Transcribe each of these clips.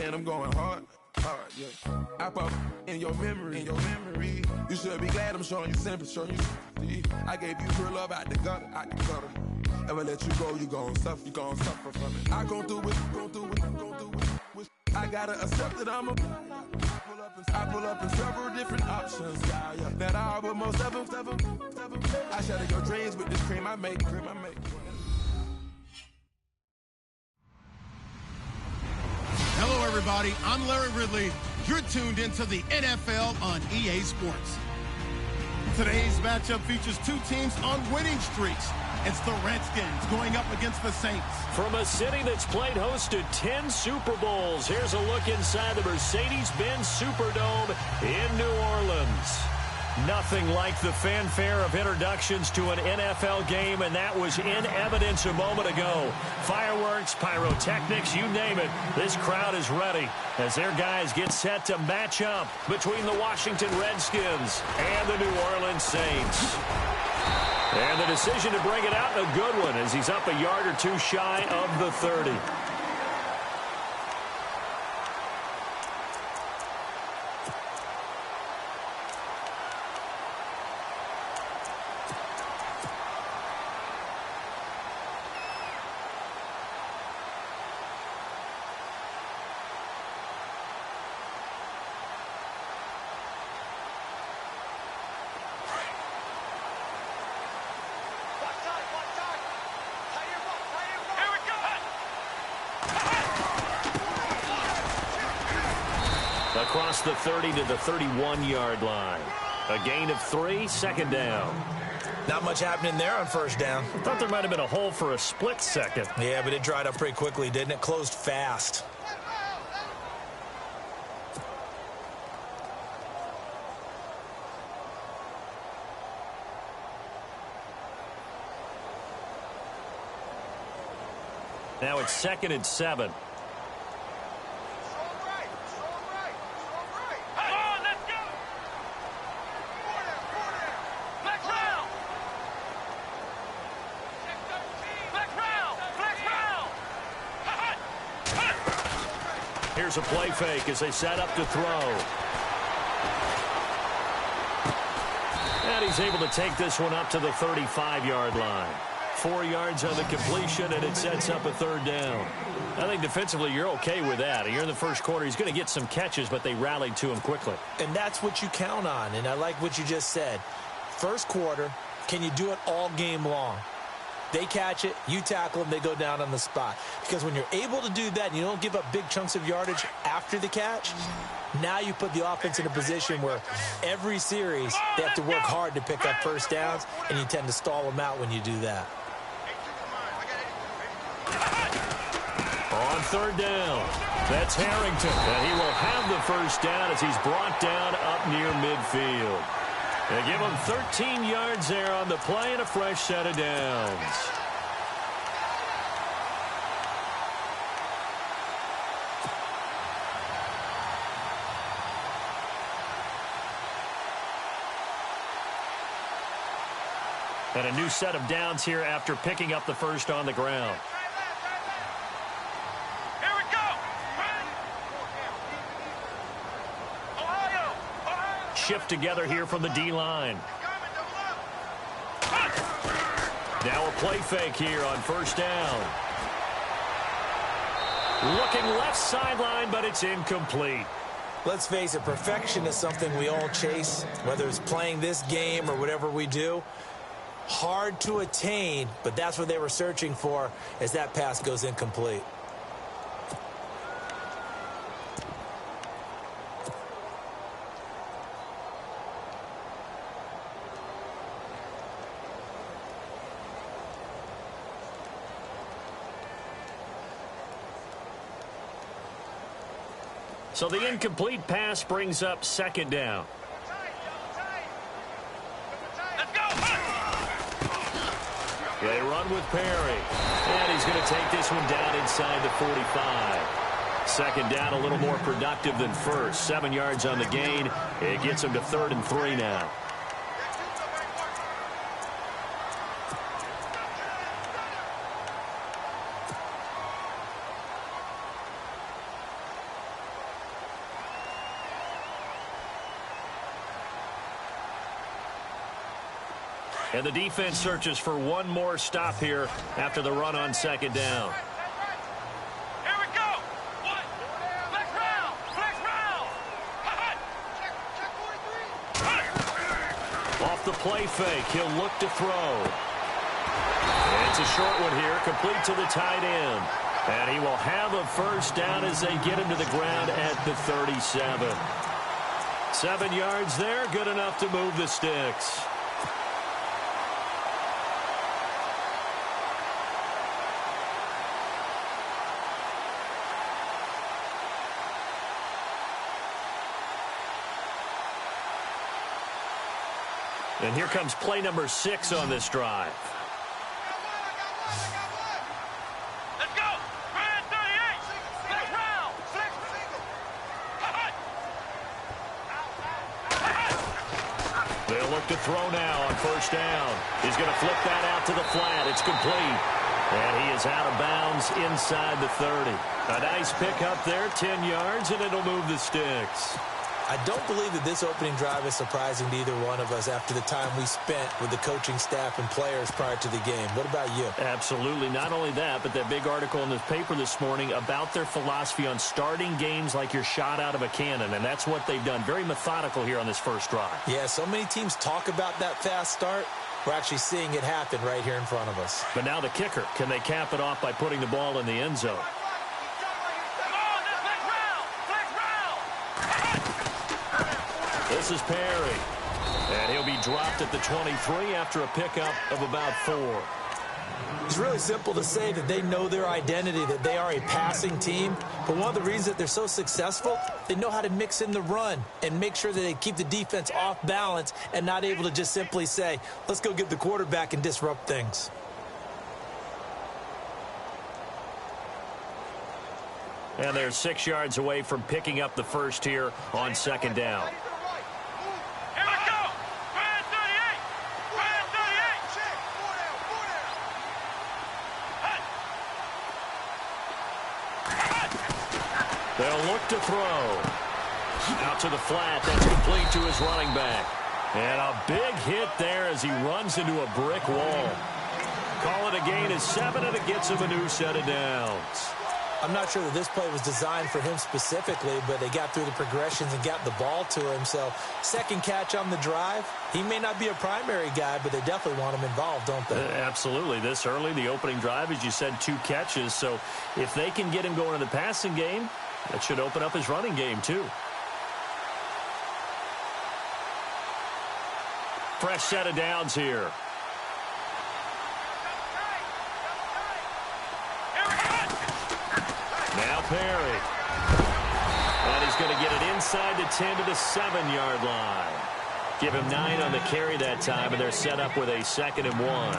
and I'm going hard, yeah. I pop in your memory, You should be glad I'm showing you sympathy, I gave you real love out the gutter, Ever let you go, you gon' suffer from it. I gon' do it, I gotta accept that I'm a. I pull up in several different options, yeah. That I but most of them. I shatter your dreams with this cream I make. Hello, everybody. I'm Larry Ridley. You're tuned into the NFL on EA Sports. Today's matchup features two teams on winning streaks. It's the Redskins going up against the Saints. From a city that's played host to 10 Super Bowls, here's a look inside the Mercedes-Benz Superdome in New Orleans. Nothing like the fanfare of introductions to an NFL game, and that was in evidence a moment ago. Fireworks, pyrotechnics, you name it. This crowd is ready as their guys get set to match up between the Washington Redskins and the New Orleans Saints. And the decision to bring it out, a good one, as he's up a yard or two shy of the 30. Across the 30 to the 31-yard line. A gain of 3, second down. Not much happening there on first down. I thought there might have been a hole for a split second. Yeah, but it dried up pretty quickly, didn't it? Closed fast. Now it's 2nd and 7. Here's a play fake as they set up to throw. And he's able to take this one up to the 35-yard line. 4 yards on the completion, and it sets up a third down. I think defensively you're okay with that. You're in the first quarter. He's going to get some catches, but they rallied to him quickly. And that's what you count on, and I like what you just said. First quarter, can you do it all game long? They catch it, you tackle them, they go down on the spot. Because when you're able to do that and you don't give up big chunks of yardage after the catch, now you put the offense in a position where every series they have to work hard to pick up first downs, and you tend to stall them out when you do that. On third down, that's Harrington. And he will have the first down as he's brought down up near midfield. They give him 13 yards there on the play and a fresh set of downs. And a new set of downs here after picking up the first on the ground. Shift together here from the D-line. Now a play fake here on first down. Looking left sideline, but it's incomplete. Let's face it, perfection is something we all chase, whether it's playing this game or whatever we do. Hard to attain, but that's what they were searching for as that pass goes incomplete. So the incomplete pass brings up second down. They run with Perry. And he's going to take this one down inside the 45. Second down, a little more productive than first. 7 yards on the gain. It gets him to 3rd and 3 now. And the defense searches for one more stop here after the run on second down. Here we go. What? Flex round. Flex round. Check 43. Off the play fake, he'll look to throw. And it's a short one here, complete to the tight end. And he will have a first down as they get him to the ground at the 37. 7 yards there, good enough to move the sticks. And here comes play number 6 on this drive. Let's go. Brand 38. Flex round. Flex. They'll look to throw now on first down. He's going to flip that out to the flat. It's complete. And he is out of bounds inside the 30. A nice pickup there, 10 yards, and it'll move the sticks. I don't believe that this opening drive is surprising to either one of us after the time we spent with the coaching staff and players prior to the game. What about you? Absolutely. Not only that, but that big article in the paper this morning about their philosophy on starting games like you're shot out of a cannon, and that's what they've done. Very methodical here on this first drive. Yeah, so many teams talk about that fast start. We're actually seeing it happen right here in front of us. But now the kicker. Can they cap it off by putting the ball in the end zone? This is Perry. And he'll be dropped at the 23 after a pickup of about 4. It's really simple to say that they know their identity, that they are a passing team. But one of the reasons that they're so successful, they know how to mix in the run and make sure that they keep the defense off balance and not able to just simply say, let's go get the quarterback and disrupt things. And they're 6 yards away from picking up the first here on second down. They'll look to throw. Out to the flat. That's complete to his running back. And a big hit there as he runs into a brick wall. Call it a gain of 7, and it gets him a new set of downs. I'm not sure that this play was designed for him specifically, but they got through the progressions and got the ball to him. So second catch on the drive. He may not be a primary guy, but they definitely want him involved, don't they? Absolutely. This early, the opening drive, as you said, 2 catches. So if they can get him going in the passing game, that should open up his running game, too. Fresh set of downs here. Now Perry. And he's going to get it inside the 10 to the 7-yard line. Give him 9 on the carry that time, and they're set up with a 2nd and 1.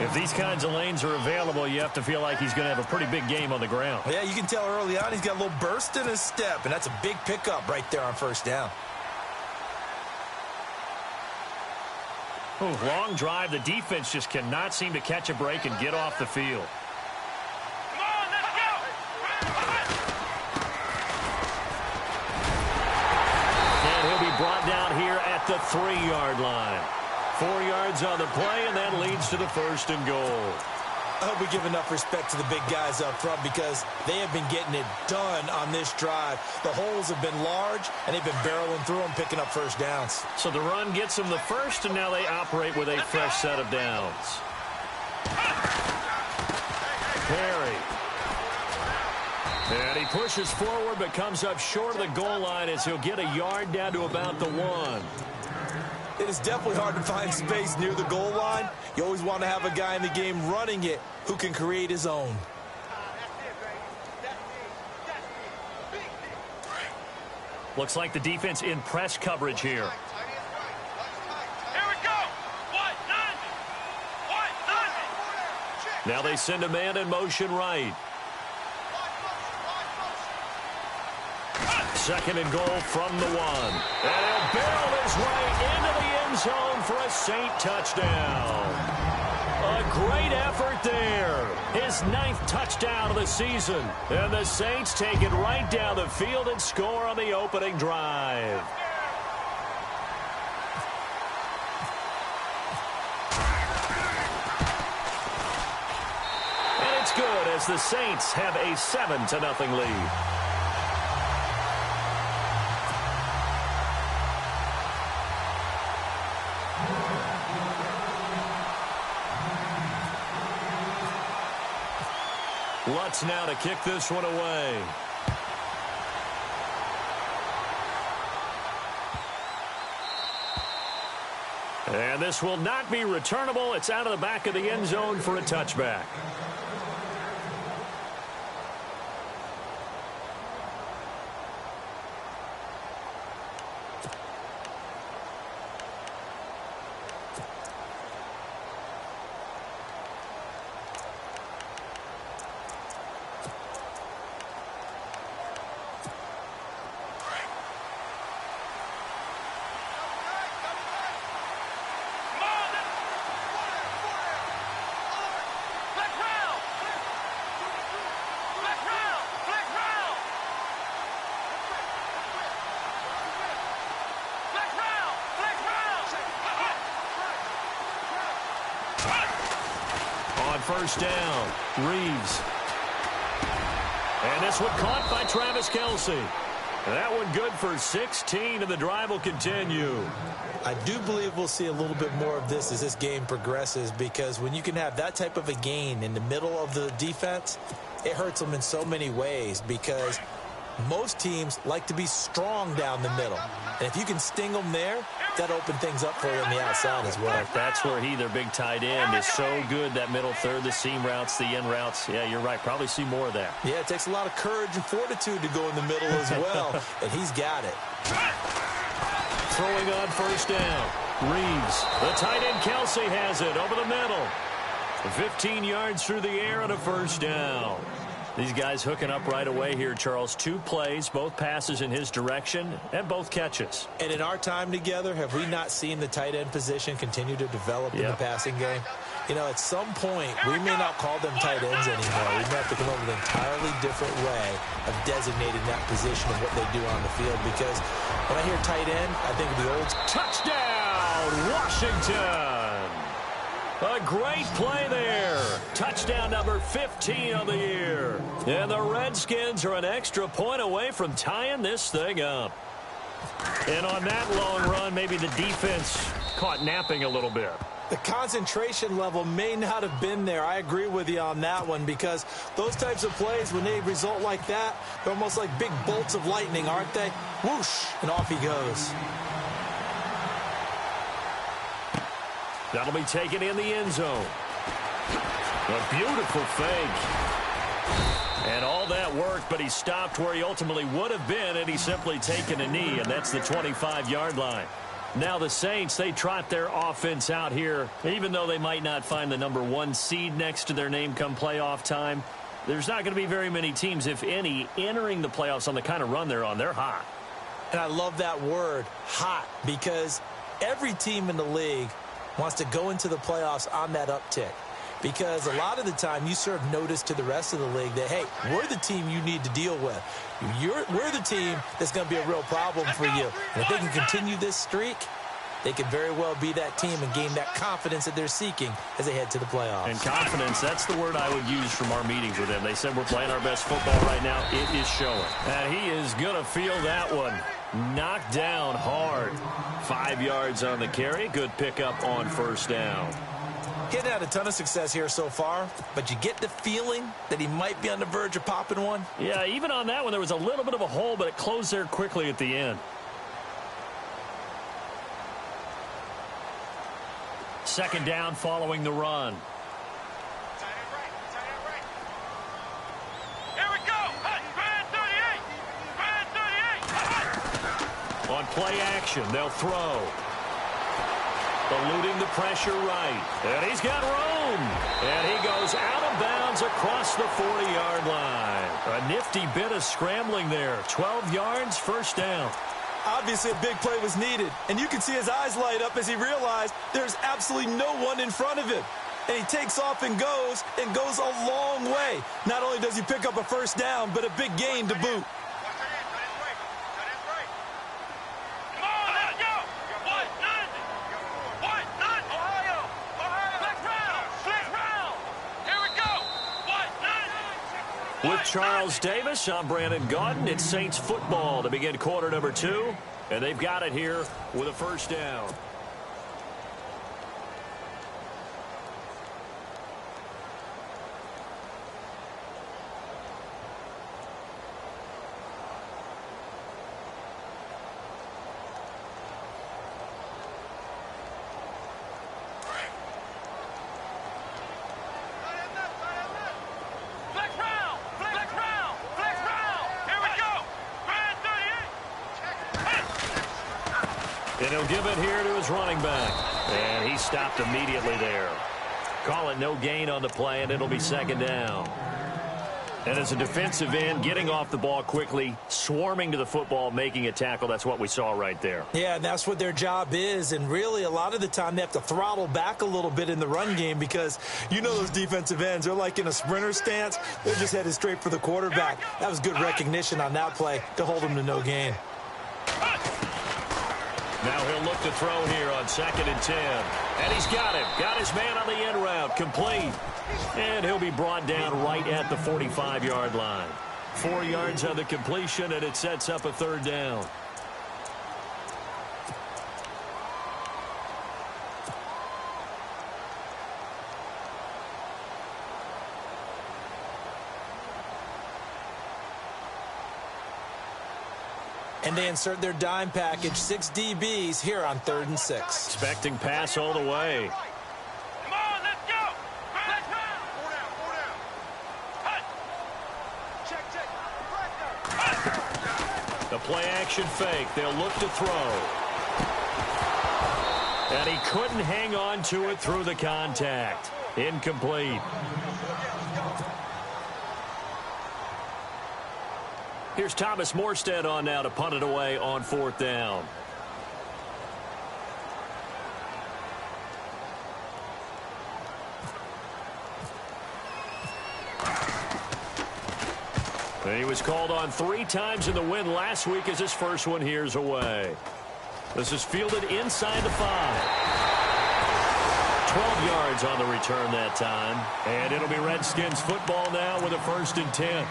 If these kinds of lanes are available, you have to feel like he's going to have a pretty big game on the ground. Yeah, you can tell early on he's got a little burst in his step, and that's a big pickup right there on first down. Oh, long drive. The defense just cannot seem to catch a break and get off the field. Come on, let's go. And he'll be brought down here at the 3-yard line. 4 yards on the play, and that leads to the 1st and goal. I hope we give enough respect to the big guys up front because they have been getting it done on this drive. The holes have been large, and they've been barreling through them, picking up first downs. So the run gets them the first, and now they operate with a fresh set of downs. Perry. And he pushes forward, but comes up short of the goal line as he'll get a yard down to about the 1. It is definitely hard to find space near the goal line. You always want to have a guy in the game running it who can create his own. Looks like the defense in press coverage here. Here we go. Now they send a man in motion right. 2nd and goal from the 1. And he'll barrel his way into the end zone for a Saint touchdown. A great effort there. His 9th touchdown of the season. And the Saints take it right down the field and score on the opening drive. it's good as the Saints have a 7-0 lead. Lutz now to kick this one away. And this will not be returnable. It's out of the back of the end zone for a touchback. First down, Reeves. And this one caught by Travis Kelce. That one good for 16, and the drive will continue. I do believe we'll see a little bit more of this as this game progresses, because when you can have that type of a gain in the middle of the defense, it hurts them in so many ways, because most teams like to be strong down the middle. And if you can sting them there, that open things up for you on the outside as well. That's where their big tight end, is so good, that middle third, the seam routes, the in routes. Yeah, you're right. Probably see more of that. Yeah, it takes a lot of courage and fortitude to go in the middle as well, and he's got it. Throwing on first down, Reeves. The tight end, Kelce, has it over the middle. 15 yards through the air and a first down. These guys hooking up right away here, Charles. 2 plays, both passes in his direction, and both catches. And in our time together, have we not seen the tight end position continue to develop in the passing game? You know, at some point, we may not call them tight ends anymore. We may have to come up with an entirely different way of designating that position and what they do on the field. Because when I hear tight end, I think of the old touchdown, Washington. A great play there. Touchdown number 15 on the year. And the Redskins are an extra point away from tying this thing up. And on that long run, maybe the defense caught napping a little bit. The concentration level may not have been there. I agree with you on that one, because those types of plays, when they result like that, they're almost like big bolts of lightning, aren't they? Whoosh, and off he goes. That'll be taken in the end zone. A beautiful fake. And all that worked, but he stopped where he ultimately would have been, and he's simply taken a knee, and that's the 25-yard line. Now the Saints, they trot their offense out here. Even though they might not find the number 1 seed next to their name come playoff time, there's not going to be very many teams, if any, entering the playoffs on the kind of run they're on. They're hot. And I love that word, hot, because every team in the league wants to go into the playoffs on that uptick, because a lot of the time you serve notice to the rest of the league that, hey, we're the team you need to deal with. We're the team that's going to be a real problem for you. And if they can continue this streak, they could very well be that team and gain that confidence that they're seeking as they head to the playoffs. And confidence, that's the word I would use from our meetings with them. They said we're playing our best football right now. It is showing. And he is going to feel that one. Knocked down hard. 5 yards on the carry. Good pickup on first down. He hadn't had a ton of success here so far, but you get the feeling that he might be on the verge of popping one. Yeah, even on that one, there was a little bit of a hole, but it closed there quickly at the end. Second down following the run. Here we go. Brand 38. Brand 38. On play action, they'll throw. Eluding the pressure right. And he's got room. And he goes out of bounds across the 40-yard line. A nifty bit of scrambling there. 12 yards, first down. Obviously, a big play was needed, and you can see his eyes light up as he realized there's absolutely no one in front of him. And he takes off and goes a long way. Not only does he pick up a first down, but a big gain to boot. with Charles Davis. I'm Brandon Gaudin. It's Saints football to begin quarter number 2. And they've got it here with a first down. And he'll give it here to his running back. And he stopped immediately there. Call it no gain on the play, and it'll be second down. And as a defensive end, getting off the ball quickly, swarming to the football, making a tackle, that's what we saw right there. Yeah, and that's what their job is. And really, a lot of the time, they have to throttle back a little bit in the run game because you know those defensive ends, they're like in a sprinter stance. They're just headed straight for the quarterback. That was good recognition on that play to hold them to no gain. Now he'll look to throw here on 2nd and 10. And he's got him. Got his man on the end route. Complete. And he'll be brought down right at the 45-yard line. 4 yards on the completion, and it sets up a third down. And they insert their dime package, 6 DBs here on 3rd and 6. Expecting pass all the way. Come on, let's go. Let's go. 4 down. Check. The play action fake. They'll look to throw. And he couldn't hang on to it through the contact. Incomplete. Here's Thomas Morstead on now to punt it away on 4th down. And he was called on 3 times in the win last week as his first one here's away. This is fielded inside the 5. 12 yards on the return that time. And it'll be Redskins football now with a 1st and 10.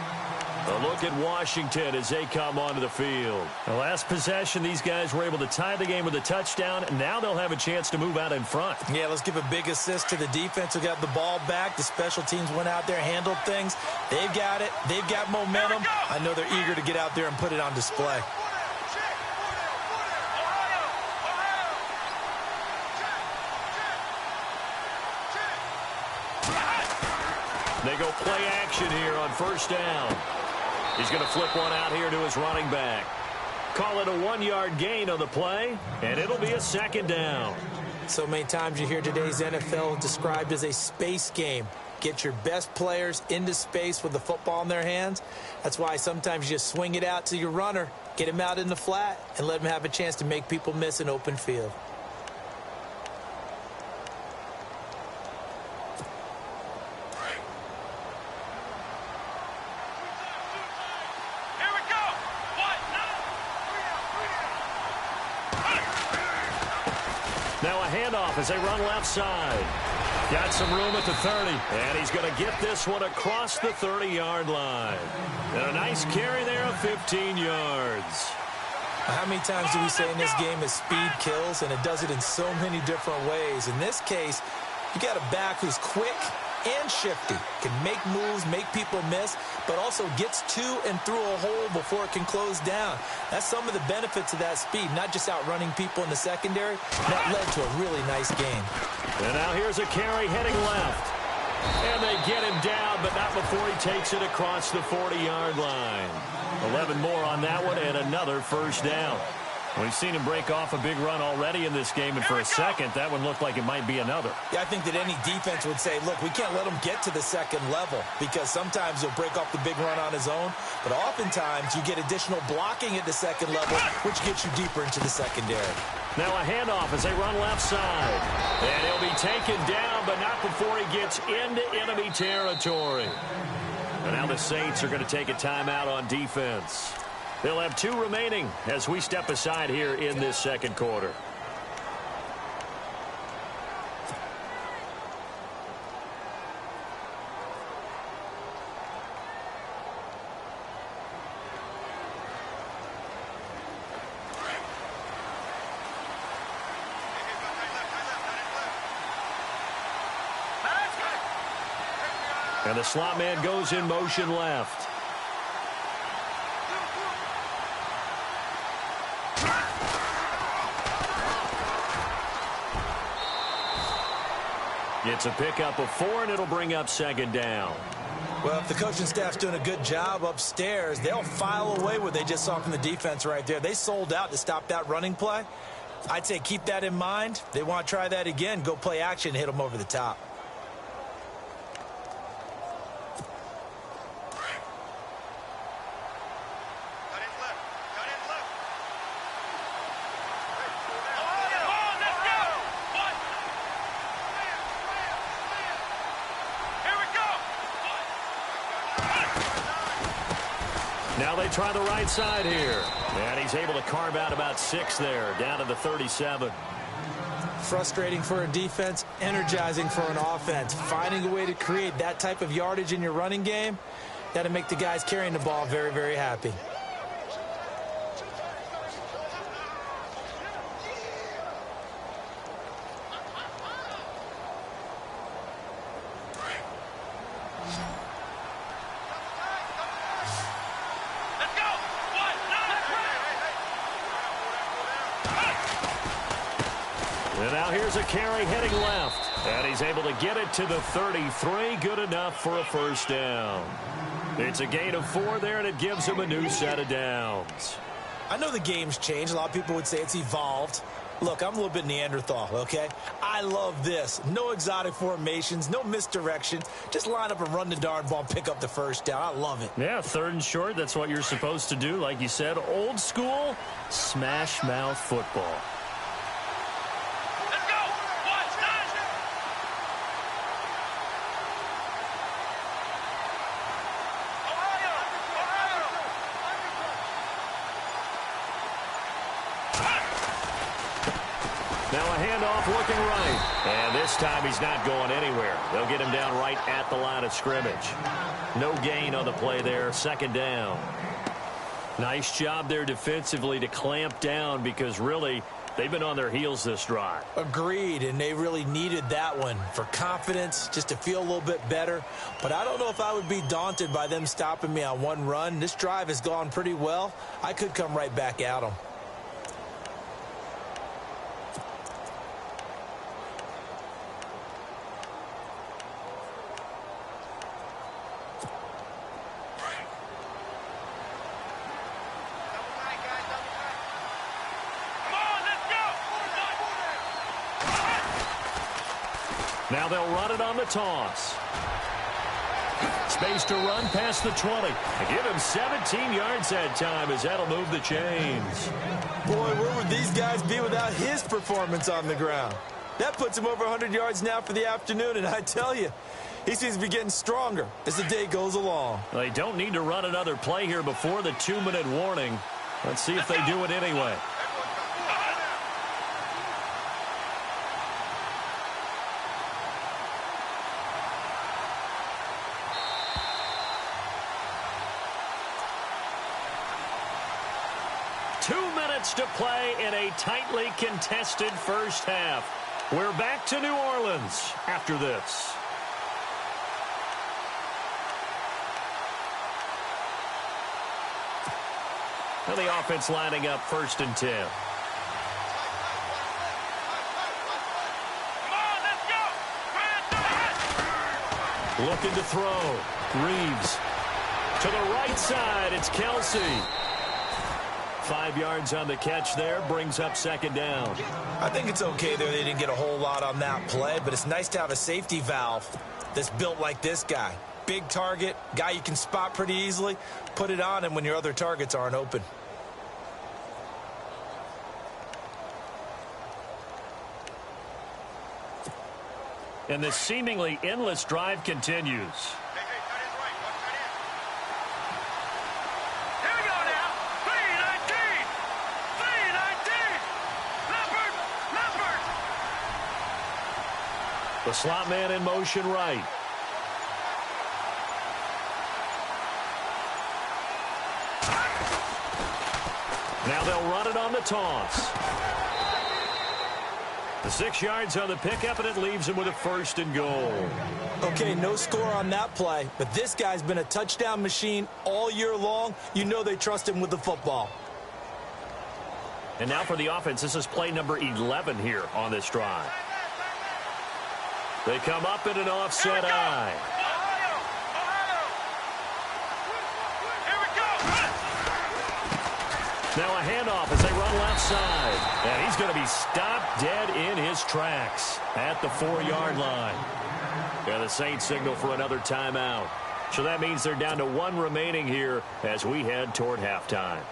A look at Washington as they come onto the field. The last possession, these guys were able to tie the game with a touchdown, and now they'll have a chance to move out in front. Yeah, let's give a big assist to the defense who got the ball back. The special teams went out there, handled things. They've got it. They've got momentum. I know they're eager to get out there and put it on display. They go play action here on 1st down. He's going to flip one out here to his running back. Call it a 1-yard gain on the play, and it'll be a 2nd down. So many times you hear today's NFL described as a space game. Get your best players into space with the football in their hands. That's why sometimes you just swing it out to your runner, get him out in the flat, and let him have a chance to make people miss an open field. Now a handoff as they run left side. Got some room at the 30. And he's going to get this one across the 30-yard line. And a nice carry there of 15 yards. How many times do we say in this game is speed kills, and it does it in so many different ways. In this case, you got a back who's quick and shifty, can make moves, make people miss, but also gets to and through a hole before it can close down. That's some of the benefits of that speed, not just outrunning people in the secondary. That led to a really nice game. And now here's a carry heading left. And they get him down, but not before he takes it across the 40-yard line. 11 more on that one, and another 1st down. We've seen him break off a big run already in this game, and for a second, that one looked like it might be another. Yeah, I think that any defense would say, look, we can't let him get to the 2nd level, because sometimes he'll break off the big run on his own, but oftentimes you get additional blocking at the 2nd level, which gets you deeper into the secondary. Now a handoff as they run left side. And he'll be taken down, but not before he gets into enemy territory. And now the Saints are going to take a timeout on defense. They'll have 2 remaining as we step aside here in this 2nd quarter. And the slot man goes in motion left. It's a pickup of 4, and it'll bring up second down. Well, if the coaching staff's doing a good job upstairs, they'll file away what they just saw from the defense right there. They sold out to stop that running play. I'd say keep that in mind. They want to try that again. Go play action, hit them over the top. Now they try the right side here. And he's able to carve out about 6 there, down to the 37. Frustrating for a defense, energizing for an offense. Finding a way to create that type of yardage in your running game, that'll make the guys carrying the ball very, very happy. And now here's a carry heading left. And he's able to get it to the 33. Good enough for a first down. It's a gain of 4 there, and it gives him a new set of downs. I know the game's changed. A lot of people would say it's evolved. Look, I'm a little bit Neanderthal, okay? I love this. No exotic formations, no misdirection. Just line up and run the darn ball, pick up the first down. I love it. Yeah, 3rd and short, that's what you're supposed to do. Like you said, old school, smash mouth football. Now a handoff looking right. And this time he's not going anywhere. They'll get him down right at the line of scrimmage. No gain on the play there. 2nd down. Nice job there defensively to clamp down because really they've been on their heels this drive. Agreed, and they really needed that one for confidence, just to feel a little bit better. But I don't know if I would be daunted by them stopping me on one run. This drive has gone pretty well. I could come right back at them. Now they'll run it on the toss. Space to run past the 20. Give him 17 yards that time as that'll move the chains. Boy, where would these guys be without his performance on the ground? That puts him over 100 yards now for the afternoon, and I tell you, he seems to be getting stronger as the day goes along. Well, they don't need to run another play here before the 2-minute warning. Let's see if they do it anyway. To play in a tightly contested first half. We're back to New Orleans after this. Now the offense lining up 1st and 10. Looking to throw. Reeves. To the right side, it's Kelsey. 5 yards on the catch there, brings up 2nd down. I think it's okay there. They didn't get a whole lot on that play, but it's nice to have a safety valve that's built like this guy. Big target, guy you can spot pretty easily. Put it on him when your other targets aren't open. And this seemingly endless drive continues. The slot man in motion right. Now they'll run it on the toss. 6 yards on the pickup, and it leaves him with a 1st and goal. Okay, no score on that play, but this guy's been a touchdown machine all year long. You know they trust him with the football. And now for the offense, this is play number 11 here on this drive. They come up in an offset eye. Now a handoff as they run left side. And he's going to be stopped dead in his tracks at the 4-yard line. And the Saints signal for another timeout. So that means they're down to 1 remaining here as we head toward halftime.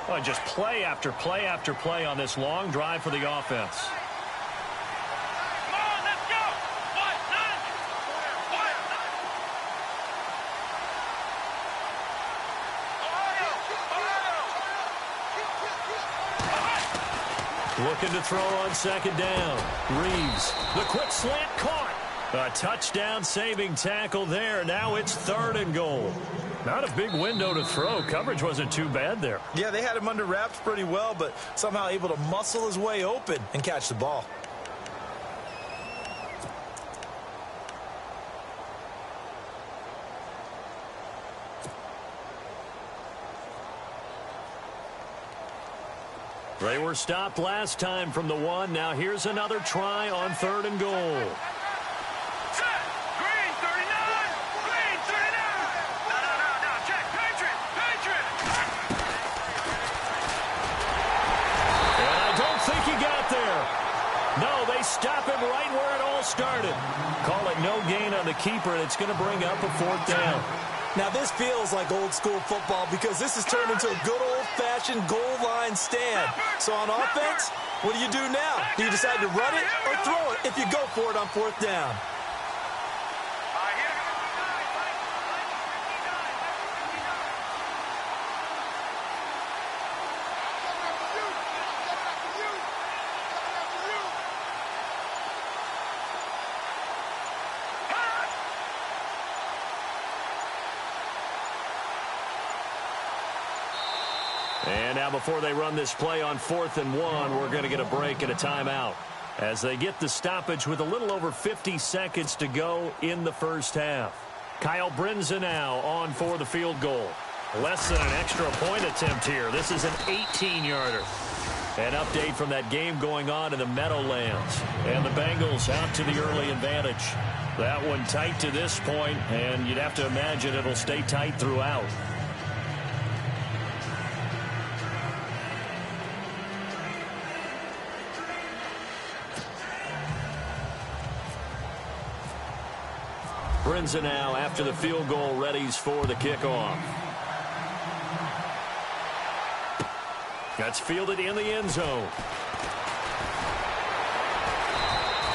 Oh, just play after play after play on this long drive for the offense. Looking to throw on 2nd down. Reeves, the quick slant caught. A touchdown-saving tackle there. Now it's 3rd and goal. Not a big window to throw. Coverage wasn't too bad there. Yeah, they had him under wraps pretty well, but somehow able to muscle his way open and catch the ball. They were stopped last time from the 1. Now here's another try on 3rd and goal. Green 39! Green 39! No, check, Patriot! And I don't think he got there. No, they stop him right where it all started. Call it no gain on the keeper, and it's going to bring up a 4th down. Now, this feels like old-school football because this has turned into a good old-fashioned goal line stand. So on offense, what do you do now? Do you decide to run it or throw it if you go for it on 4th down? And now before they run this play on 4th and 1, we're going to get a break and a timeout as they get the stoppage with a little over 50 seconds to go in the first half. Kyle Brinza now on for the field goal. Less than an extra point attempt here. This is an 18-yarder. An update from that game going on in the Meadowlands. And the Bengals out to the early advantage. That one tight to this point, and you'd have to imagine it'll stay tight throughout. Brinza now after the field goal readies for the kickoff. That's fielded in the end zone.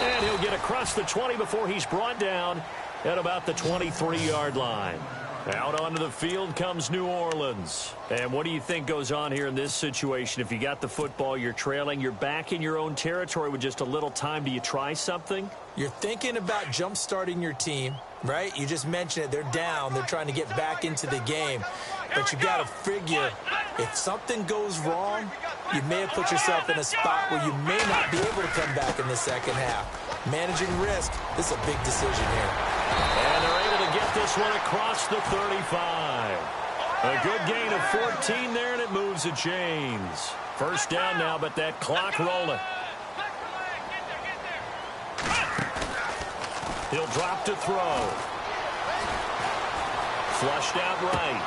And he'll get across the 20 before he's brought down at about the 23-yard line. Out onto the field comes New Orleans. And what do you think goes on here in this situation? If you got the football, you're trailing, you're back in your own territory with just a little time. Do you try something? You're thinking about jump-starting your team, right? You just mentioned it. They're down. They're trying to get back into the game. But you got to figure if something goes wrong, you may have put yourself in a spot where you may not be able to come back in the second half. Managing risk, this is a big decision here. And they're able to get this one across the 35. A good gain of 14 there, and it moves the chains. First down now, but that clock rolling. He'll drop to throw. Flushed out right.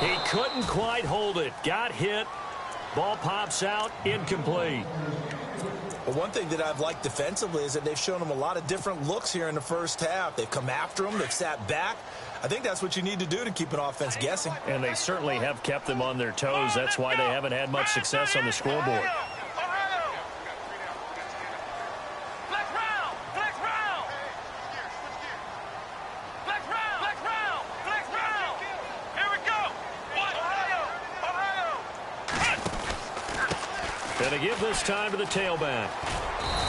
He couldn't quite hold it. Got hit. Ball pops out. Incomplete. Well, one thing that I've liked defensively is that they've shown him a lot of different looks here in the first half. They've come after him. They've sat back. I think that's what you need to do to keep an offense guessing. And they certainly have kept them on their toes. That's why they haven't had much success on the scoreboard. And they give this time to the tailback.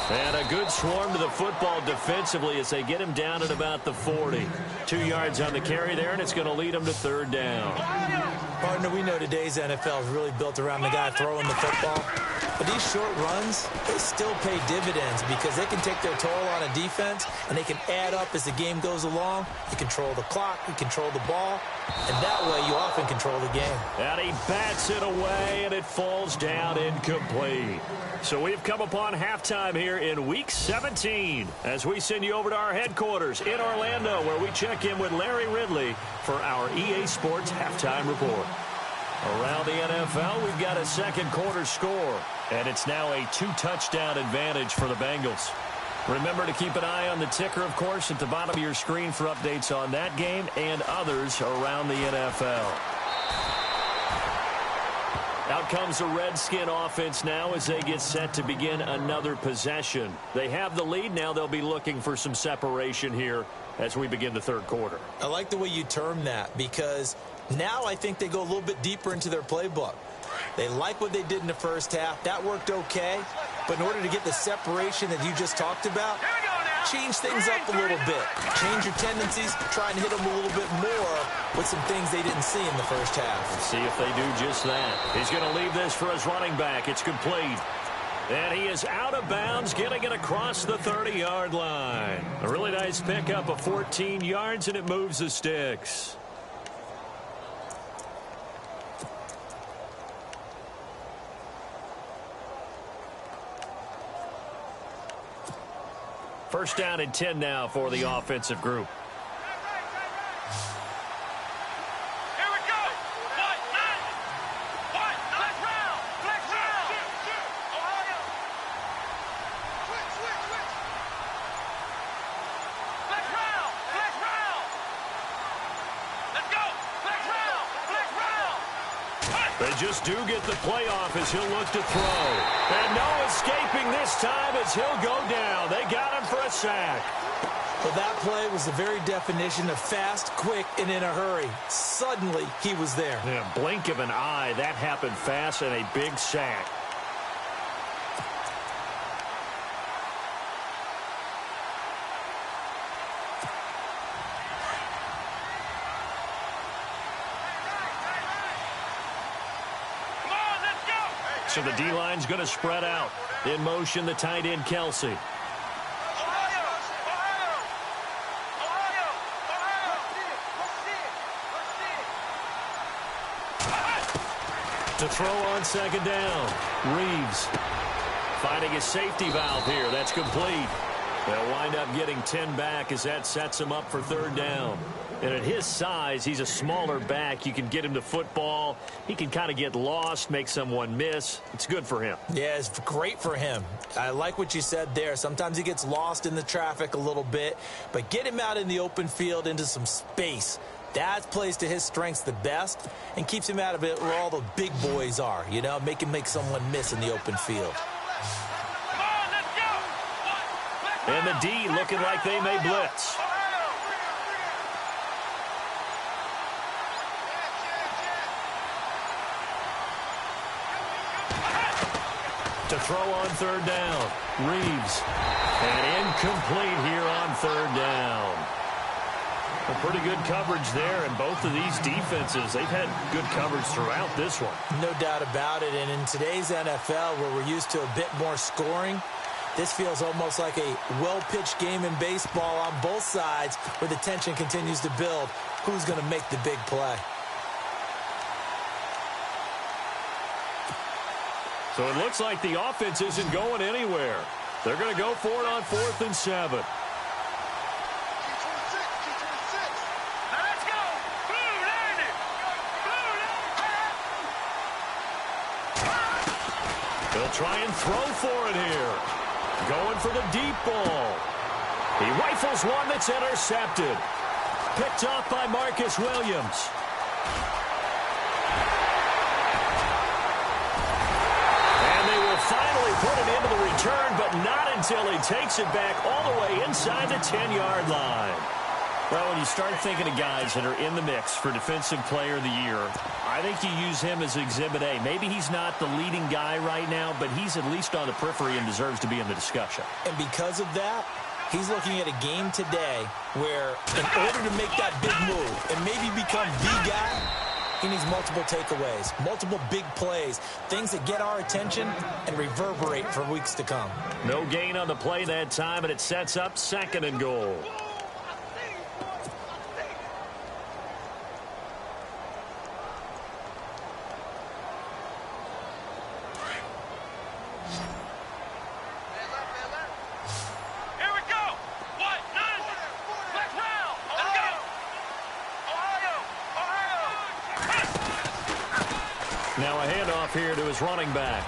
And a good swarm to the football defensively as they get him down at about the 40. 2 yards on the carry there, and it's going to lead him to third down. Gardner, we know today's NFL is really built around the guy throwing the football. But these short runs, they still pay dividends because they can take their toll on a defense, and they can add up as the game goes along. You control the clock, you control the ball, and that way you often control the game. And he bats it away, and it falls down incomplete. So we've come upon halftime here in Week 17 as we send you over to our headquarters in Orlando, where we check in with Larry Ridley for our EA Sports Halftime Report. Around the NFL, we've got a second quarter score, and it's now a 2-touchdown advantage for the Bengals. Remember to keep an eye on the ticker, of course, at the bottom of your screen for updates on that game and others around the NFL. Out comes the Redskin offense now as they get set to begin another possession. They have the lead. Now they'll be looking for some separation here as we begin the third quarter. I like the way you term that because now I think they go a little bit deeper into their playbook. They like what they did in the first half. That worked okay. But in order to get the separation that you just talked about, change things up a little bit. Change your tendencies. Try and hit them a little bit more with some things they didn't see in the first half. Let's see if they do just that. He's going to leave this for his running back. It's complete. And he is out of bounds, getting it across the 30-yard line. A really nice pickup of 14 yards, and it moves the sticks. First down and 10 now for the offensive group. Here we go. What? Flex round. Ohio. Switch. Flex round. Let's go. Flex round. They just do get the playoff as he'll look to throw. And no escaping this time as he'll go down. They got him for a sack. Well, that play was the very definition of fast, quick, and in a hurry. Suddenly, he was there. In a blink of an eye, that happened fast and a big sack. So the D-line's going to spread out. In motion, the tight end, Kelsey. To throw on second down. Reeves finding a safety valve here. That's complete. They'll wind up getting 10 back as that sets him up for third down. And at his size, he's a smaller back. You can get him to football. He can kind of get lost, make someone miss. It's good for him. Yeah, it's great for him. I like what you said there. Sometimes he gets lost in the traffic a little bit, but get him out in the open field into some space. That plays to his strengths the best and keeps him out of it where all the big boys are, you know, make him make someone miss in the open field. And the D looking like they may blitz. To throw on third down. Reeves. And incomplete here on third down. Well, pretty good coverage there, and both of these defenses, they've had good coverage throughout this one. No doubt about it, and in today's NFL, where we're used to a bit more scoring, this feels almost like a well-pitched game in baseball on both sides where the tension continues to build. Who's going to make the big play? So it looks like the offense isn't going anywhere. They're going to go for it on 4th and 7. They'll try and throw for it here. Going for the deep ball. He rifles one that's intercepted. Picked off by Marcus Williams. And they will finally put it into the return, but not until he takes it back all the way inside the 10-yard line. Well, when you start thinking of guys that are in the mix for Defensive Player of the Year, I think you use him as Exhibit A. Maybe he's not the leading guy right now, but he's at least on the periphery and deserves to be in the discussion. And because of that, he's looking at a game today where in order to make that big move and maybe become the guy, He needs multiple takeaways, multiple big plays, things that get our attention and reverberate for weeks to come. No gain on the play that time, and it sets up 2nd and goal. Now a handoff here to his running back.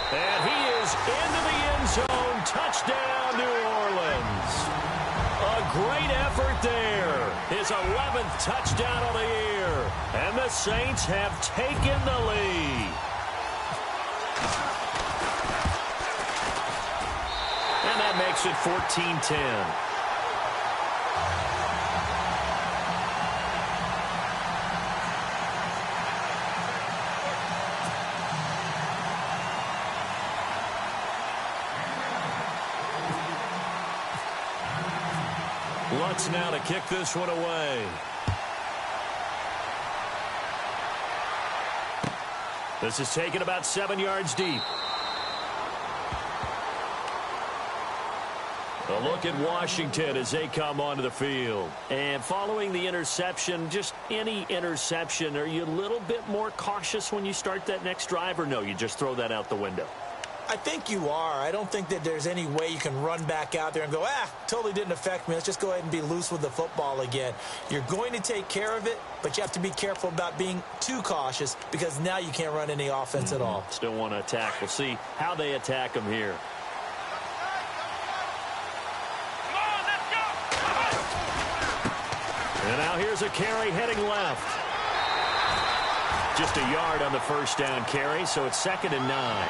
And he is into the end zone. Touchdown, New Orleans. A great effort there. His 11th touchdown of the year. And the Saints have taken the lead. And that makes it 14-10. Lutz now to kick this one away. This is taken about 7 yards deep. A look at Washington as they come onto the field. And following the interception, just any interception, are you a little bit more cautious when you start that next drive, or no, you just throw that out the window? I think you are. I don't think that there's any way you can run back out there and go, totally didn't affect me. Let's just go ahead and be loose with the football again. You're going to take care of it, but you have to be careful about being too cautious because now you can't run any offense at all. Still want to attack. We'll see how they attack him here. And now here's a carry heading left. Just a yard on the first down carry, so it's 2nd and 9.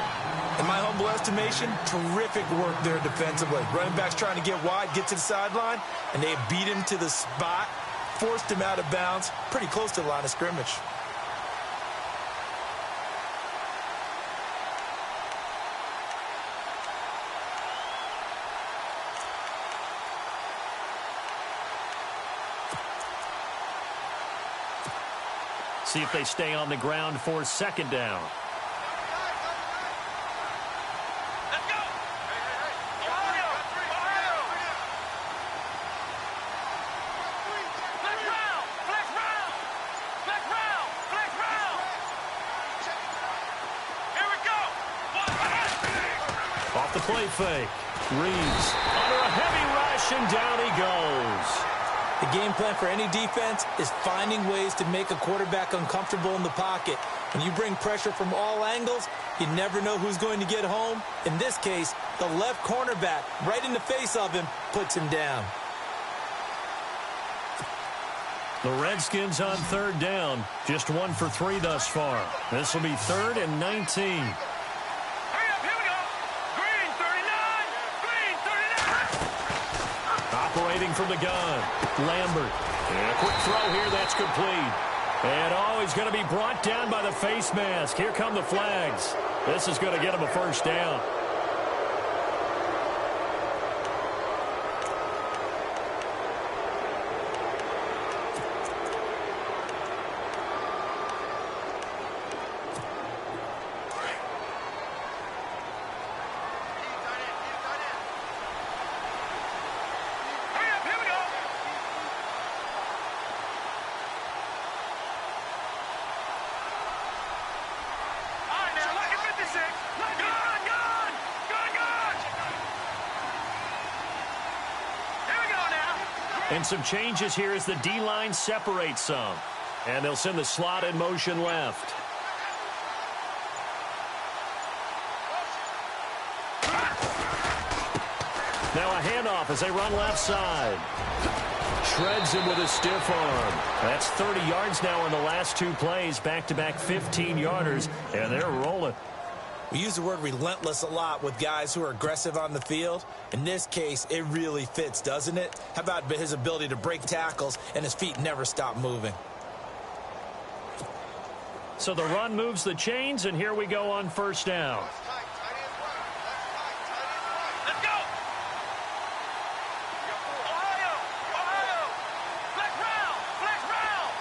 In my humble estimation, terrific work there defensively. Running back's trying to get wide, get to the sideline, and they beat him to the spot, forced him out of bounds, pretty close to the line of scrimmage. See if they stay on the ground for 2nd down. Let's go! Ohio! Flex round! Flex round! Flex round! Flex round! Here we go! Off the play fake. Reeves under a heavy rush, and down he goes. The game plan for any defense is finding ways to make a quarterback uncomfortable in the pocket. When you bring pressure from all angles, you never know who's going to get home. In this case, the left cornerback, right in the face of him, puts him down. The Redskins on 3rd down. Just 1 for 3 thus far. This will be 3rd and 19. Operating from the gun, Lambert. And a quick throw here, that's complete. And he's going to be brought down by the face mask. Here come the flags. This is going to get him a first down. And some changes here as the D-line separates some. And they'll send the slot in motion left. Now a handoff as they run left side. Shreds him with a stiff arm. That's 30 yards now in the last 2 plays. Back-to-back 15-yarders, and they're rolling. We use the word relentless a lot with guys who are aggressive on the field. In this case, it really fits, doesn't it? How about his ability to break tackles and his feet never stop moving? So the run moves the chains, and here we go on 1st down. Let's go! Ohio! Ohio! Flex round! Flex round!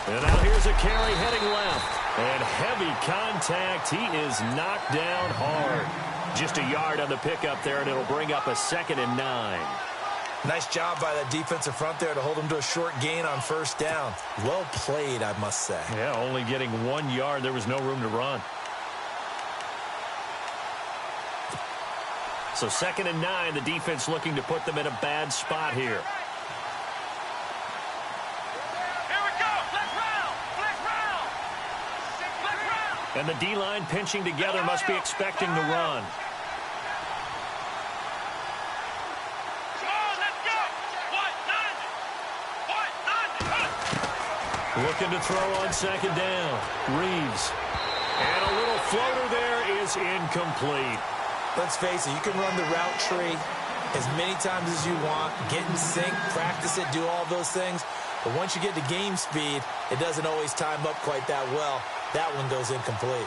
And now here's a carry heading left. And heavy contact. He is knocked down hard. Just a yard on the pickup there, and it'll bring up a 2nd and 9. Nice job by that defensive front there to hold him to a short gain on first down. Well played, I must say. Yeah, only getting 1 yard. There was no room to run. So 2nd and 9, the defense looking to put them in a bad spot here. And the D-line pinching together, must be expecting the run. Looking to throw on 2nd down. Reeves. And a little floater there is incomplete. Let's face it, you can run the route tree as many times as you want, get in sync, practice it, do all those things. But once you get to game speed, it doesn't always time up quite that well. That one goes incomplete.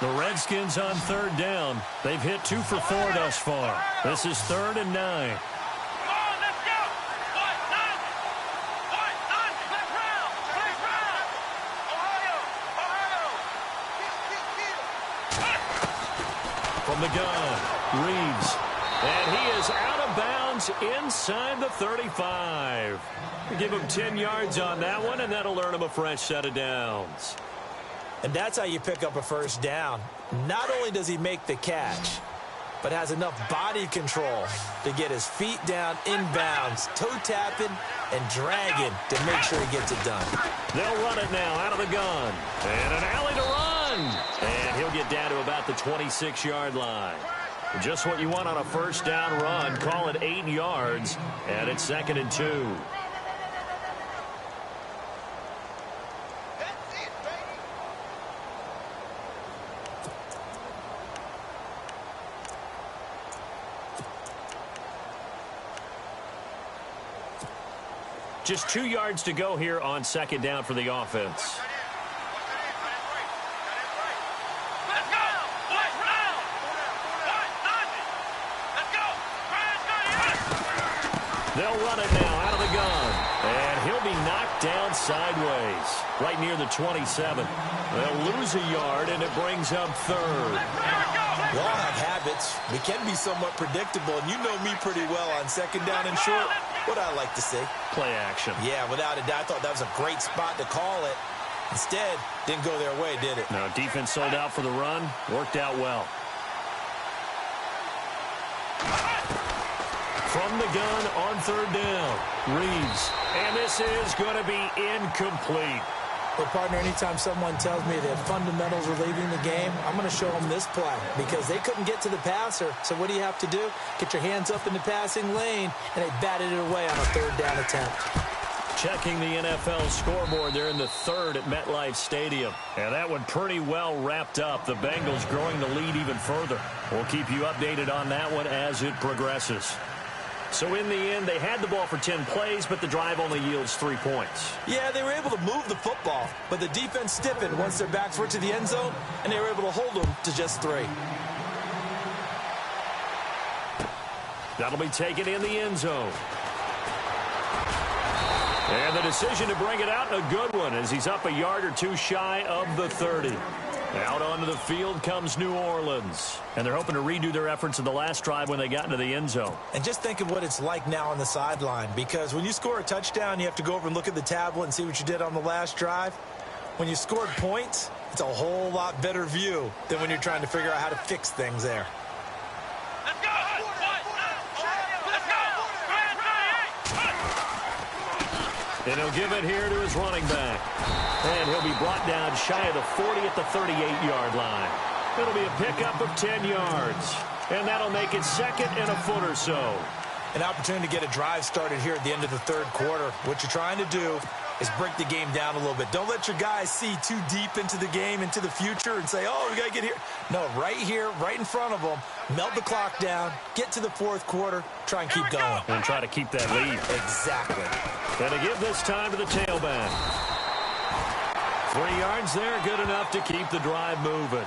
The Redskins on 3rd down. They've hit 2 for 4 thus far. This is 3rd and 9. From the gun, Reeves. And he is out of bounds inside the 35. Give him 10 yards on that one, and that'll earn him a fresh set of downs. And that's how you pick up a first down. Not only does he make the catch, but has enough body control to get his feet down inbounds, toe tapping and dragging to make sure he gets it done. They'll run it now out of the gun. And an alley to run. And he'll get down to about the 26-yard line. Just what you want on a first down run. Call it 8 yards. And it's 2nd and 2. Just 2 yards to go here on 2nd down for the offense. They'll run it now out of the gun. And he'll be knocked down sideways, right near the 27. They'll lose a yard, and it brings up 3rd. We all have habits. We can be somewhat predictable, and you know me pretty well on 2nd down and short. What I like to see. Play action. Yeah, without a doubt, I thought that was a great spot to call it. Instead, didn't go their way, did it? No, defense sold out for the run. Worked out well. From the gun on 3rd down, Reeves. And this is going to be incomplete. Well, partner, anytime someone tells me that fundamentals are leaving the game, I'm going to show them this play because they couldn't get to the passer. So what do you have to do? Get your hands up in the passing lane, and they batted it away on a 3rd down attempt. Checking the NFL scoreboard, they're in the 3rd at MetLife Stadium. And that one pretty well wrapped up. The Bengals growing the lead even further. We'll keep you updated on that one as it progresses. So in the end, they had the ball for 10 plays, but the drive only yields 3 points. Yeah, they were able to move the football, but the defense stiffened once their backs were to the end zone, and they were able to hold them to just 3. That'll be taken in the end zone. And the decision to bring it out, a good one, as he's up a yard or 2 shy of the 30. Out onto the field comes New Orleans. And they're hoping to redo their efforts in the last drive when they got into the end zone. And just think of what it's like now on the sideline, because when you score a touchdown, you have to go over and look at the tablet and see what you did on the last drive. When you scored points, it's a whole lot better view than when you're trying to figure out how to fix things there. Let's go! And he'll give it here to his running back. And he'll be brought down shy of the 40 at the 38-yard line. It'll be a pickup of 10 yards. And that'll make it 2nd and a foot or so. An opportunity to get a drive started here at the end of the 3rd quarter. What you're trying to do is break the game down a little bit. Don't let your guys see too deep into the game, into the future, and say, oh, we got to get here. No, right here, right in front of them, melt the clock down, get to the 4th quarter, try and keep going. And try to keep that lead. Exactly. And to give this time to the tailback. 3 yards there, good enough to keep the drive moving.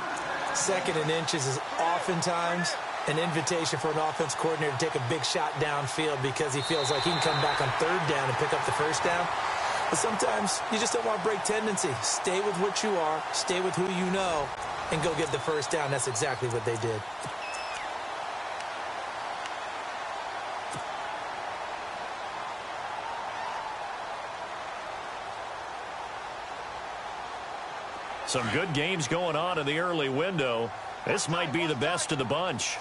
2nd and inches is oftentimes an invitation for an offense coordinator to take a big shot downfield because he feels like he can come back on third down and pick up the first down. But sometimes you just don't want to break tendency. Stay with what you are, stay with who you know, and go get the first down. That's exactly what they did. Some good games going on in the early window. This might be the best of the bunch.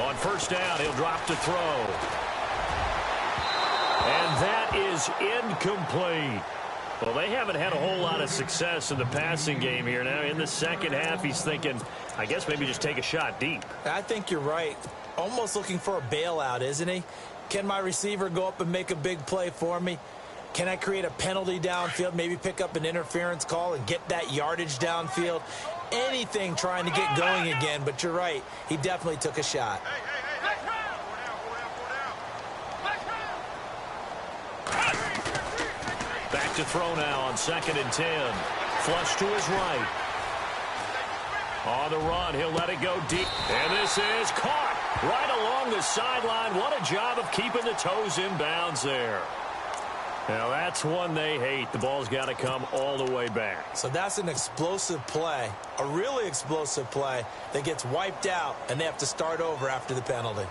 On first down, he'll drop to throw. And that is incomplete. Well, they haven't had a whole lot of success in the passing game here. Now, in the second half, he's thinking, I guess maybe just take a shot deep. I think you're right. Almost looking for a bailout, isn't he? Can my receiver go up and make a big play for me? Can I create a penalty downfield, maybe pick up an interference call and get that yardage downfield? Anything trying to get going again, but you're right. He definitely took a shot. Back to throw now on 2nd and 10. Flush to his right. On the run, he'll let it go deep. And this is caught right along the sideline. What a job of keeping the toes in bounds there. Now, that's one they hate. The ball's got to come all the way back. So that's an explosive play, a really explosive play that gets wiped out, and they have to start over after the penalty.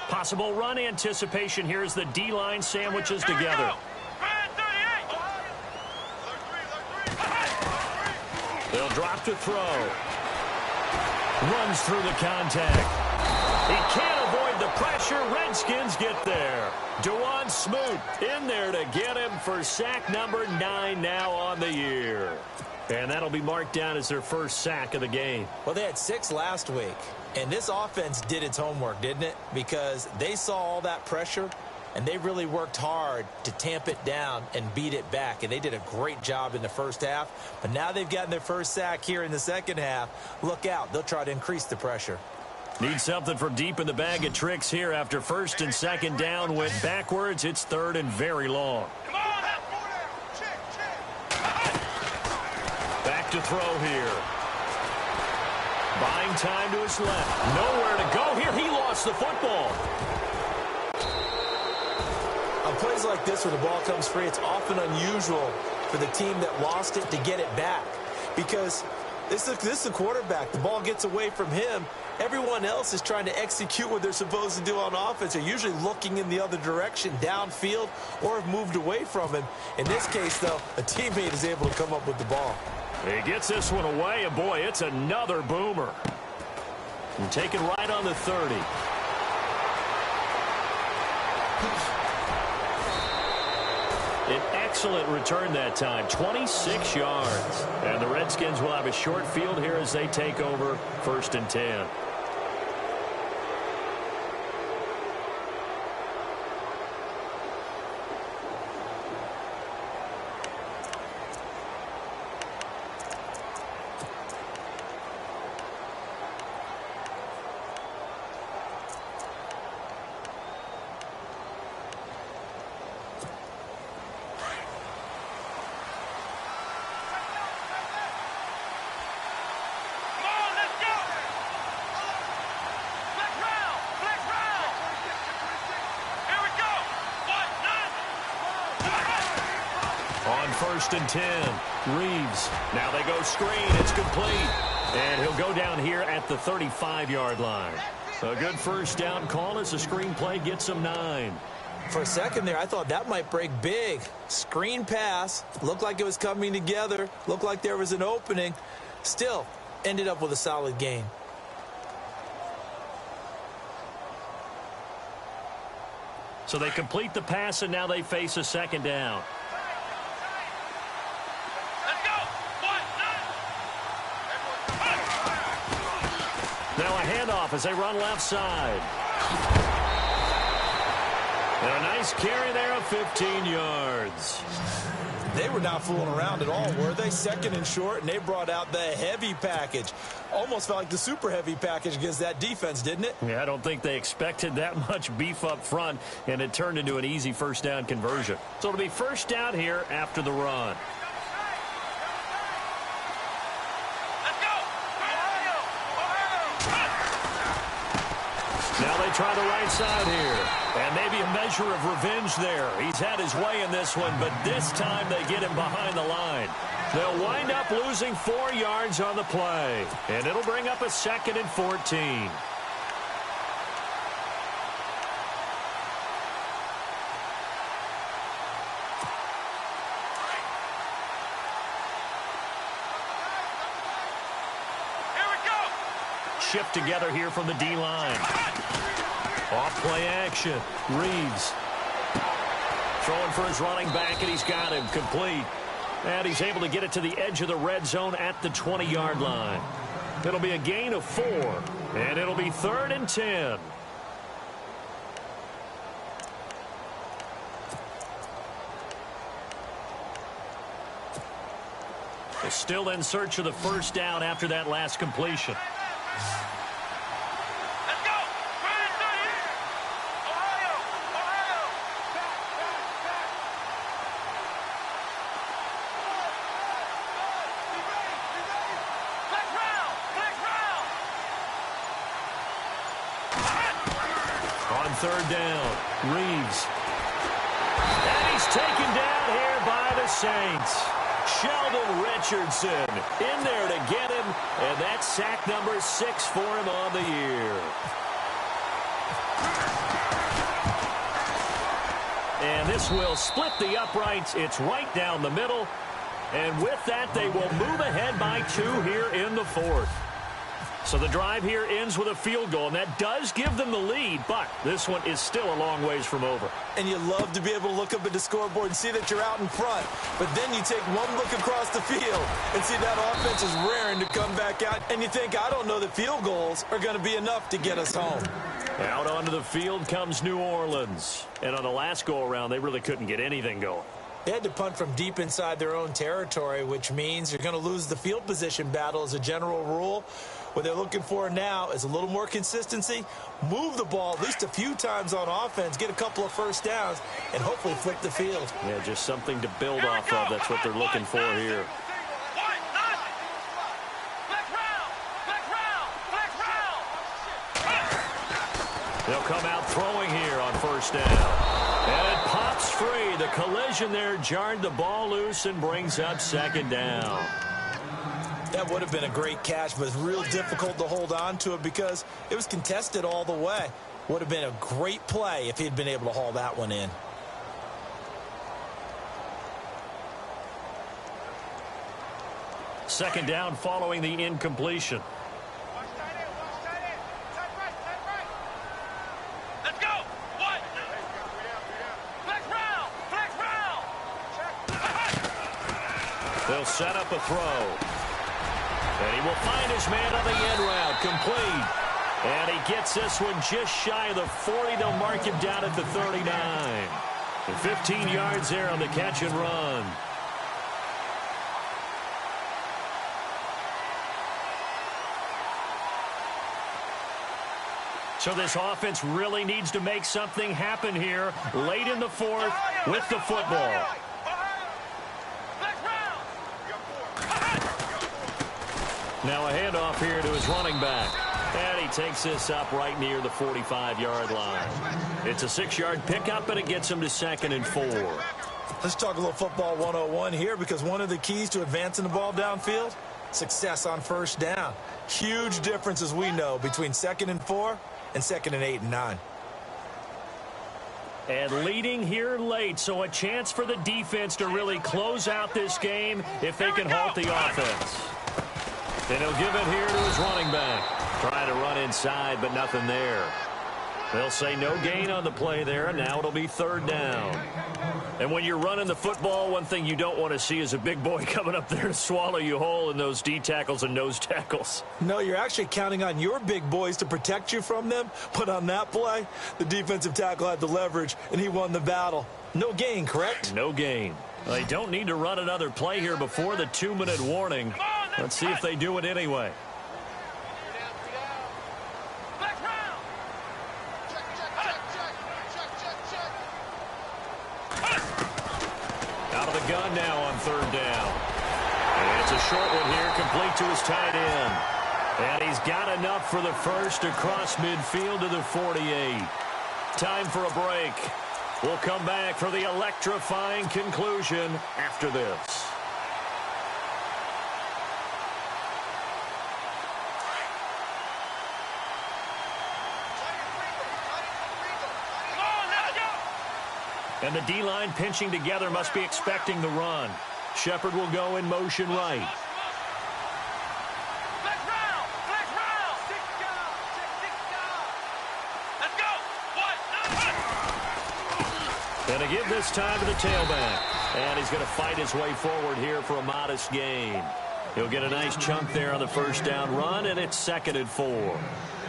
Possible run anticipation here as the D-line sandwiches together. They'll drop to throw. Runs through the contact. He can't avoid the pressure. Redskins get there. Dewan Smoot in there to get him for sack number 9 now on the year. And that'll be marked down as their first sack of the game. Well, they had 6 last week. And this offense did its homework, didn't it? Because they saw all that pressure, and they really worked hard to tamp it down and beat it back. And they did a great job in the first half. But now they've gotten their first sack here in the second half. Look out. They'll try to increase the pressure. Need something from deep in the bag of tricks here after 1st and 2nd down went backwards. It's 3rd and very long. Back to throw here. Buying time to his left. Nowhere to go here. He lost the football. On plays like this where the ball comes free, it's often unusual for the team that lost it to get it back. Because this is the quarterback. The ball gets away from him. Everyone else is trying to execute what they're supposed to do on offense. They're usually looking in the other direction, downfield, or have moved away from him. In this case, though, a teammate is able to come up with the ball. He gets this one away, and boy, it's another boomer. And taken right on the 30. An excellent return that time, 26 yards. And the Redskins will have a short field here as they take over 1st and 10. On 1st and 10, Reeves. Now they go screen. It's complete. And he'll go down here at the 35-yard line. A good first down call as the screen play gets him 9. For a second there, I thought that might break big. Screen pass. Looked like it was coming together. Looked like there was an opening. Still, ended up with a solid gain. So they complete the pass, and now they face a 2nd down. Now a handoff as they run left side. And a nice nice carry there of 15 yards. They were not fooling around at all, were they? Second and short, and they brought out the heavy package. Almost felt like the super heavy package against that defense, didn't it? Yeah, I don't think they expected that much beef up front, and it turned into an easy first down conversion. So it'll be first down here after the run. Now they try the right side here. And maybe a measure of revenge there. He's had his way in this one, but this time they get him behind the line. They'll wind up losing 4 yards on the play. And it'll bring up a 2nd and 14. Shift together here from the D-line. Off play action. Reeves throwing for his running back, and he's got him complete. And he's able to get it to the edge of the red zone at the 20-yard line. It'll be a gain of 4, and it'll be 3rd and 10. They're still in search of the first down after that last completion. Third down, Reeves. And he's taken down here by the Saints. Sheldon Richardson in there to get him, and that's sack number 6 for him on the year. And this will split the uprights. It's right down the middle. And with that, they will move ahead by 2 here in the 4th. So the drive here ends with a field goal, and that does give them the lead, but this one is still a long ways from over. And you love to be able to look up at the scoreboard and see that you're out in front, but then you take one look across the field and see that offense is raring to come back out, and you think, I don't know that field goals are going to be enough to get us home. Out onto the field comes New Orleans, and on the last go-around, they really couldn't get anything going. They had to punt from deep inside their own territory, which means you're going to lose the field position battle as a general rule. What they're looking for now is a little more consistency, move the ball at least a few times on offense, get a couple of first downs, and hopefully flip the field. Yeah, just something to build off of. That's what they're looking for here. They'll come out throwing here on first down. And it pops free. The collision there jarred the ball loose and brings up 2nd down. That would have been a great catch, but it's real difficult to hold on to it because it was contested all the way. Would have been a great play if he'd been able to haul that one in. Second down following the incompletion. Let's go. What? Flex round. Flex round. They'll set up a throw. And he will find his man on the end route. Complete. And he gets this one just shy of the 40. They'll mark him down at the 39. And 15 yards there on the catch and run. So this offense really needs to make something happen here late in the 4th with the football. Now a handoff here to his running back. And he takes this up right near the 45-yard line. It's a 6-yard pickup, and it gets him to 2nd and 4. Let's talk a little football 101 here, because one of the keys to advancing the ball downfield, success on first down. Huge difference, as we know, between 2nd and 4 and 2nd and 8 and 9. And leading here late, so a chance for the defense to really close out this game if they can halt the offense. And he'll give it here to his running back. Trying to run inside, but nothing there. They'll say no gain on the play there. Now it'll be third down. And when you're running the football, one thing you don't want to see is a big boy coming up there to swallow you whole in those D tackles and nose tackles. No, you're actually counting on your big boys to protect you from them. But on that play, the defensive tackle had the leverage, and he won the battle. No gain, correct? No gain. They don't need to run another play here before the 2-minute warning. Let's see if they do it anyway. Out of the gun now on third down. And it's a short one here, complete to his tight end. And he's got enough for the first across midfield to the 48. Time for a break. We'll come back for the electrifying conclusion after this. And the D-line pinching together must be expecting the run. Shepard will go in motion right. And to give this time to the tailback. And he's going to fight his way forward here for a modest gain. He'll get a nice chunk there on the first down run, and it's 2nd and 4.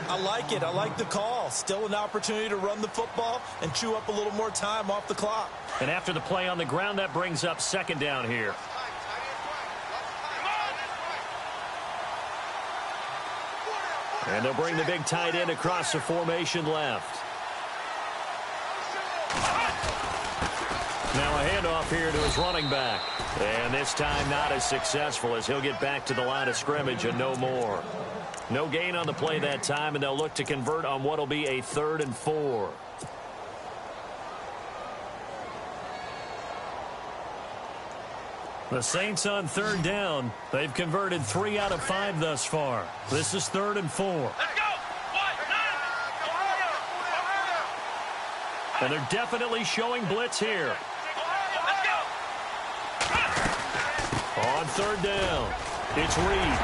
I like it. I like the call. Still an opportunity to run the football and chew up a little more time off the clock. And after the play on the ground, that brings up 2nd down here. And they'll bring the big tight end across the formation left. Now a handoff here to his running back. And this time not as successful as he'll get back to the line of scrimmage and no more. No gain on the play that time, and they'll look to convert on what will be a 3rd and 4. The Saints on third down. They've converted 3 out of 5 thus far. This is 3rd and 4. Let's go! And they're definitely showing blitz here. On third down, it's Reed.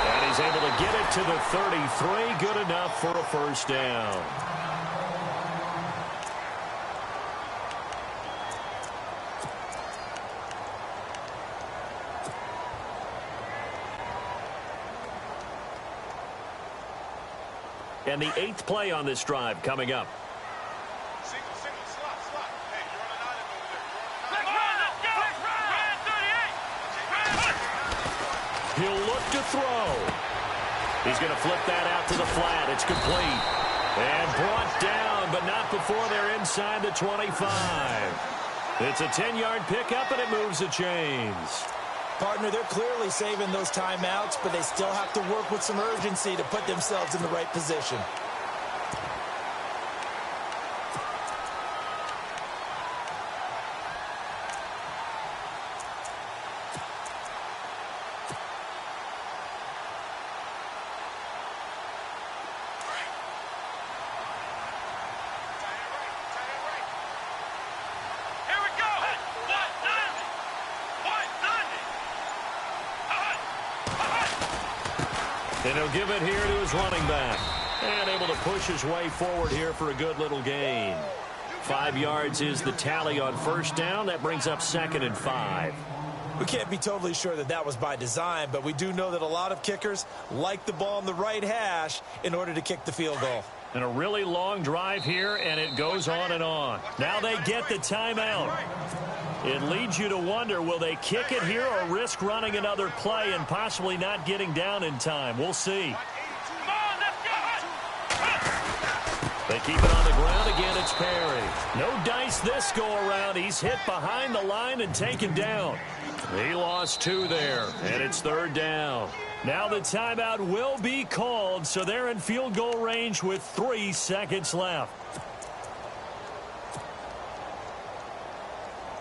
And he's able to get it to the 33. Good enough for a first down. And the 8th play on this drive coming up. He'll look to throw. He's going to flip that out to the flat. It's complete. And brought down, but not before they're inside the 25. It's a 10-yard pickup, and it moves the chains. Partner, they're clearly saving those timeouts, but they still have to work with some urgency to put themselves in the right position. And he'll give it here to his running back. And able to push his way forward here for a good little gain. 5 yards is the tally on first down. That brings up 2nd and 5. We can't be totally sure that that was by design, but we do know that a lot of kickers like the ball in the right hash in order to kick the field goal. And a really long drive here, and it goes on and on. Now they get the timeout. It leads you to wonder, will they kick it here or risk running another play and possibly not getting down in time? We'll see. They keep it on the ground. Again, it's Perry. No dice this go-around. He's hit behind the line and taken down. He lost 2 there, and it's 3rd down. Now the timeout will be called, so they're in field goal range with 3 seconds left.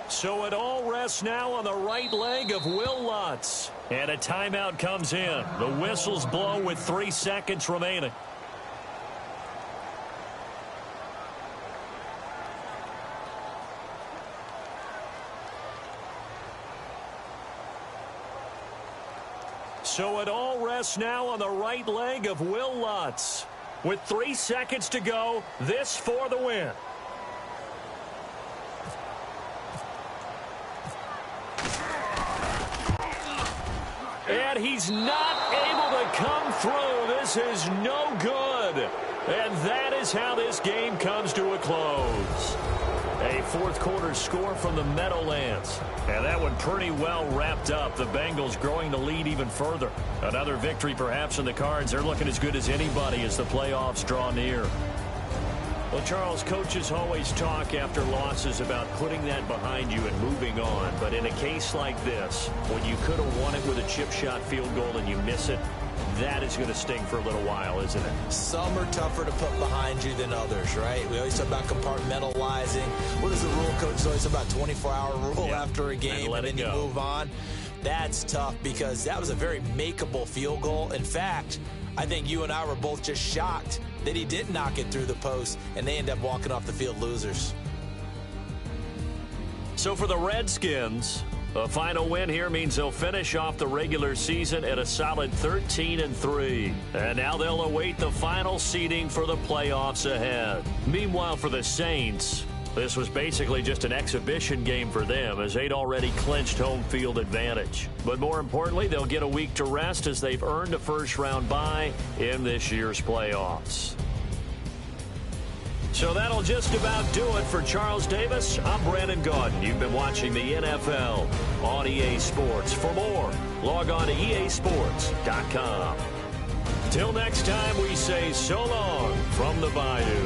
So it all rests now on the right leg of Will Lutz. And a timeout comes in. The whistles blow with 3 seconds remaining. So it all rests now on the right leg of Will Lutz. with 3 seconds to go. This for the win. And he's not able to come through. This is no good. And that is how this game comes to a close. A fourth quarter score from the Meadowlands. And that one pretty well wrapped up. The Bengals growing the lead even further. Another victory perhaps in the cards. They're looking as good as anybody as the playoffs draw near. Well, Charles, coaches always talk after losses about putting that behind you and moving on. But in a case like this, when you could have won it with a chip shot field goal and you miss it, that is going to sting for a little while, isn't it? Some are tougher to put behind you than others, right? We always talk about compartmentalizing. What is the rule, coach? It's always about 24-hour rule after a game, and then you move on. That's tough because that was a very makeable field goal. In fact, I think you and I were both just shocked that he didn't knock it through the post, and they end up walking off the field losers. So for the Redskins, a final win here means they'll finish off the regular season at a solid 13-3. And now they'll await the final seeding for the playoffs ahead. Meanwhile, for the Saints, this was basically just an exhibition game for them as they'd already clinched home field advantage. But more importantly, they'll get a week to rest as they've earned a first-round bye in this year's playoffs. So that'll just about do it for Charles Davis. I'm Brandon Gaudin. You've been watching the NFL on EA Sports. For more, log on to easports.com. Till next time, we say so long from the Bayou.